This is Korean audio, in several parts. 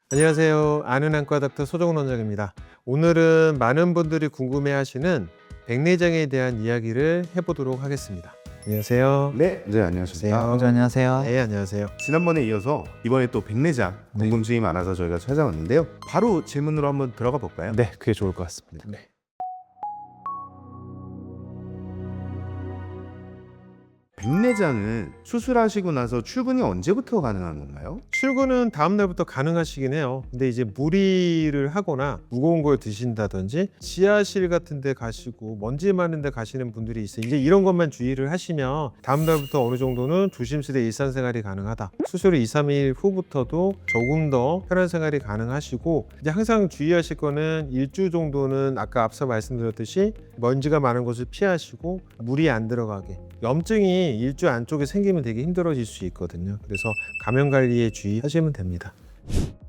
안녕하세요. 아는 안과 닥터 소정원 원장입니다. 오늘은 많은 분들이 궁금해하시는 백내장에 대한 이야기를 해보도록 하겠습니다. 안녕하세요. 네, 안녕하십니까. 안녕하세요. 안녕하세요. 네, 안녕하세요. 지난번에 이어서 이번에 또 백내장 궁금증이 많아서 저희가 찾아왔는데요. 바로 질문으로 한번 들어가 볼까요? 네, 그게 좋을 것 같습니다. 네. 백내장은 수술하시고 나서 출근이 언제부터 가능한 건가요? 출근은 다음 날부터 가능하시긴 해요. 근데 이제 무리를 하거나 무거운 걸 드신다든지 지하실 같은 데 가시고 먼지 많은 데 가시는 분들이 있어요. 이제 이런 것만 주의를 하시면 다음 날부터 어느 정도는 조심스레 일상생활이 가능하다. 수술 후 2, 3일 후부터도 조금 더 편한 생활이 가능하시고, 이제 항상 주의하실 거는 일주 정도는 아까 앞서 말씀드렸듯이 먼지가 많은 곳을 피하시고 물이 안 들어가게. 염증이 일주 안쪽에 생기면 되게 힘들어질 수 있거든요. 그래서 감염 관리에 주의하시면 됩니다.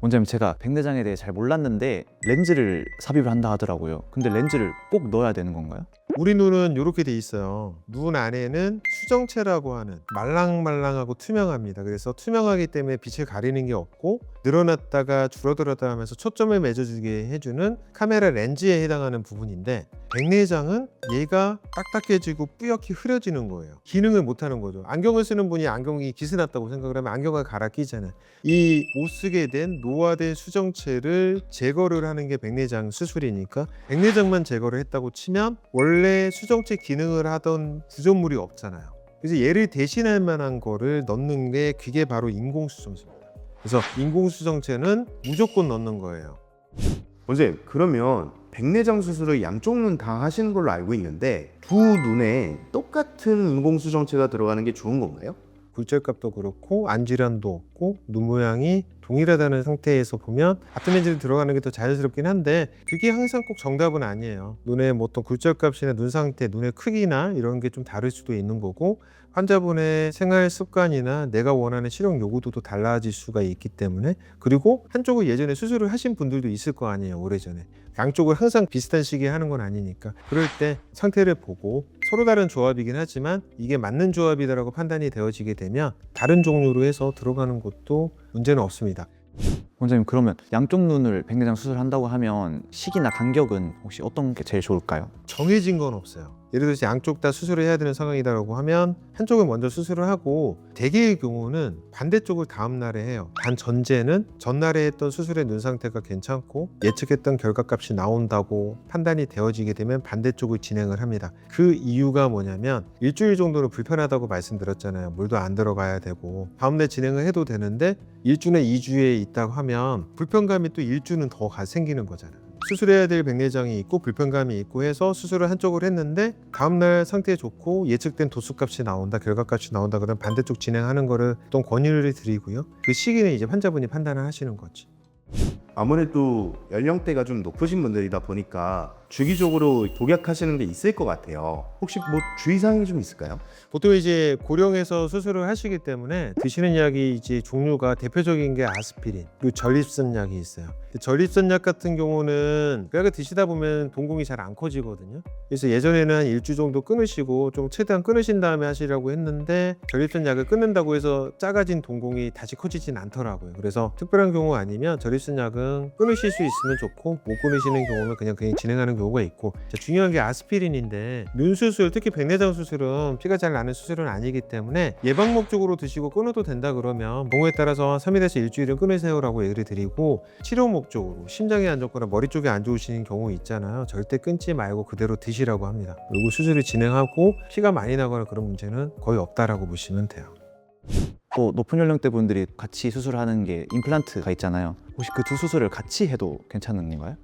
원장님, 제가 백내장에 대해 잘 몰랐는데 렌즈를 삽입을 한다 하더라고요. 근데 렌즈를 꼭 넣어야 되는 건가요? 우리 눈은 이렇게 돼 있어요. 눈 안에는 수정체라고 하는 말랑말랑하고 투명합니다. 그래서 투명하기 때문에 빛을 가리는 게 없고 늘어났다가 줄어들었다 하면서 초점을 맺어주게 해주는 카메라 렌즈에 해당하는 부분인데, 백내장은 얘가 딱딱해지고 뿌옇게 흐려지는 거예요. 기능을 못하는 거죠. 안경을 쓰는 분이 안경이 기스났다고 생각을 하면 안경을 갈아 끼잖아요. 이 못 쓰게 된 노화된 수정체를 제거를 하는 게 백내장 수술이니까, 백내장만 제거를 했다고 치면 원래 수정체 기능을 하던 구조물이 없잖아요. 그래서 얘를 대신할 만한 거를 넣는 게 그게 바로 인공수정체입니다. 그래서 인공수정체는 무조건 넣는 거예요. 원장님, 그러면 백내장 수술을 양쪽 눈 다 하시는 걸로 알고 있는데 두 눈에 똑같은 인공수정체가 들어가는 게 좋은 건가요? 굴절값도 그렇고 안질환도 없고 눈 모양이 동일하다는 상태에서 보면 같은 렌즈를 들어가는 게 더 자연스럽긴 한데, 그게 항상 꼭 정답은 아니에요. 눈의 뭐 어떤 굴절값이나 눈 상태, 눈의 크기나 이런 게 좀 다를 수도 있는 거고, 환자분의 생활 습관이나 내가 원하는 시력 요구도도 달라질 수가 있기 때문에, 그리고 한쪽을 예전에 수술을 하신 분들도 있을 거 아니에요, 오래전에. 양쪽을 항상 비슷한 시기에 하는 건 아니니까 그럴 때 상태를 보고, 서로 다른 조합이긴 하지만 이게 맞는 조합이다라고 판단이 되어지게 되면 다른 종류로 해서 들어가는 것도 문제는 없습니다. 원장님, 그러면 양쪽 눈을 백내장 수술한다고 하면 시기나 간격은 혹시 어떤 게 제일 좋을까요? 정해진 건 없어요. 예를 들어서 양쪽 다 수술을 해야 되는 상황이다라고 하면 한쪽을 먼저 수술을 하고, 대개의 경우는 반대쪽을 다음 날에 해요. 단 전제는 전날에 했던 수술의 눈 상태가 괜찮고 예측했던 결과값이 나온다고 판단이 되어지게 되면 반대쪽을 진행을 합니다. 그 이유가 뭐냐면, 일주일 정도는 불편하다고 말씀드렸잖아요. 물도 안 들어가야 되고 다음날 진행을 해도 되는데 1주나 2주에 있다고 하면 불편감이 또 1주는 더 생기는 거잖아요. 수술해야 될 백내장이 있고 불편감이 있고 해서 수술을 한쪽을 했는데 다음날 상태 좋고 예측된 도수값이 나온다, 결과값이 나온다 그러면 반대쪽 진행하는 거를 좀 권유를 드리고요. 그 시기는 이제 환자분이 판단을 하시는 거지. 아무래도 연령대가 좀 높으신 분들이다 보니까 주기적으로 독약하시는 게 있을 것 같아요. 혹시 뭐 주의사항이 좀 있을까요? 보통 이제 고령에서 수술을 하시기 때문에 드시는 약이 이제 종류가 대표적인 게 아스피린, 그리고 전립선 약이 있어요. 전립선 약 같은 경우는 그 약을 드시다 보면 동공이 잘 안 커지거든요. 그래서 예전에는 한 일주 정도 끊으시고 좀 최대한 끊으신 다음에 하시라고 했는데, 전립선 약을 끊는다고 해서 작아진 동공이 다시 커지진 않더라고요. 그래서 특별한 경우 아니면 전립선 약은 끊으실 수 있으면 좋고, 못 끊으시는 경우는 그냥 진행하는 경우가 있고, 중요한 게 아스피린인데, 눈 수술, 특히 백내장 수술은 피가 잘 나는 수술은 아니기 때문에 예방 목적으로 드시고 끊어도 된다 그러면 경우에 따라서 3일에서 일주일은 끊으세요라고 얘기를 드리고, 치료 목적으로 심장이 안 좋거나 머리 쪽이 안 좋으신 경우 있잖아요. 절대 끊지 말고 그대로 드시라고 합니다. 그리고 수술을 진행하고 피가 많이 나거나 그런 문제는 거의 없다라고 보시면 돼요. 또 높은 연령대 분들이 같이 수술하는 게 임플란트가 있잖아요. 혹시 그 두 수술을 같이 해도 괜찮은 건가요?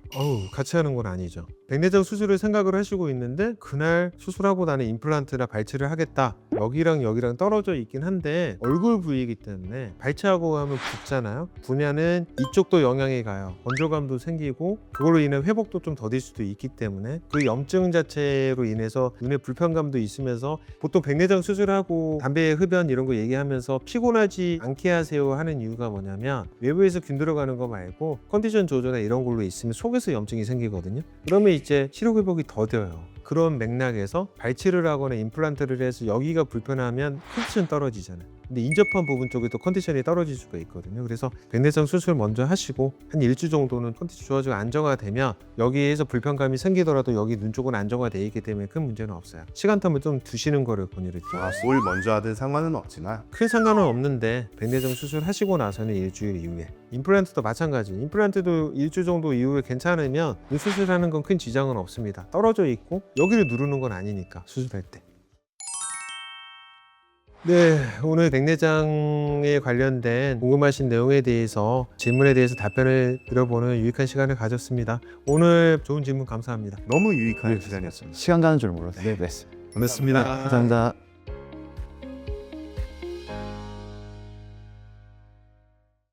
같이 하는 건 아니죠. 백내장 수술을 생각을 하시고 있는데 그날 수술하고 나는 임플란트나 발치를 하겠다, 여기랑 여기랑 떨어져 있긴 한데 얼굴 부위이기 때문에 발치하고 하면 붓잖아요. 부면은 이쪽도 영향이 가요. 건조감도 생기고 그걸로 인해 회복도 좀 더딜 수도 있기 때문에, 그 염증 자체로 인해서 눈에 불편감도 있으면서 보통 백내장 수술하고 담배 흡연 이런 거 얘기하면서 피곤하지 않게 하세요 하는 이유가 뭐냐면, 외부에서 균 들어가는 거 말고 컨디션 조절이나 이런 걸로 있으면 속에서 염증이 생기거든요. 그러면 이제 치료 회복이 더뎌요. 그런 맥락에서 발치를 하거나 임플란트를 해서 여기가 불편하면 필수는 떨어지잖아요. 근데 인접한 부분 쪽에 또 컨디션이 떨어질 수가 있거든요. 그래서 백내장 수술 먼저 하시고 한 일주 정도는 컨디션 좋아지고 안정화되면 여기에서 불편감이 생기더라도 여기 눈 쪽은 안정화되어 있기 때문에 큰 문제는 없어요. 시간텀을 좀 두시는 거를 권유드립니다. 뭘 먼저 하든 상관은 없지만 큰 상관은 없는데 백내장 수술하시고 나서는 일주일 이후에 임플란트도 마찬가지. 임플란트도 일주 정도 이후에 괜찮으면 이 수술하는 건 큰 지장은 없습니다. 떨어져 있고 여기를 누르는 건 아니니까 수술할 때. 네, 오늘 백내장에 관련된 궁금하신 내용에 대해서 질문에 대해서 답변을 드려보는 유익한 시간을 가졌습니다. 오늘 좋은 질문 감사합니다. 너무 유익한 시간이었습니다. 시간 가는 줄 몰랐어요. 네. 고맙습니다. 감사합니다.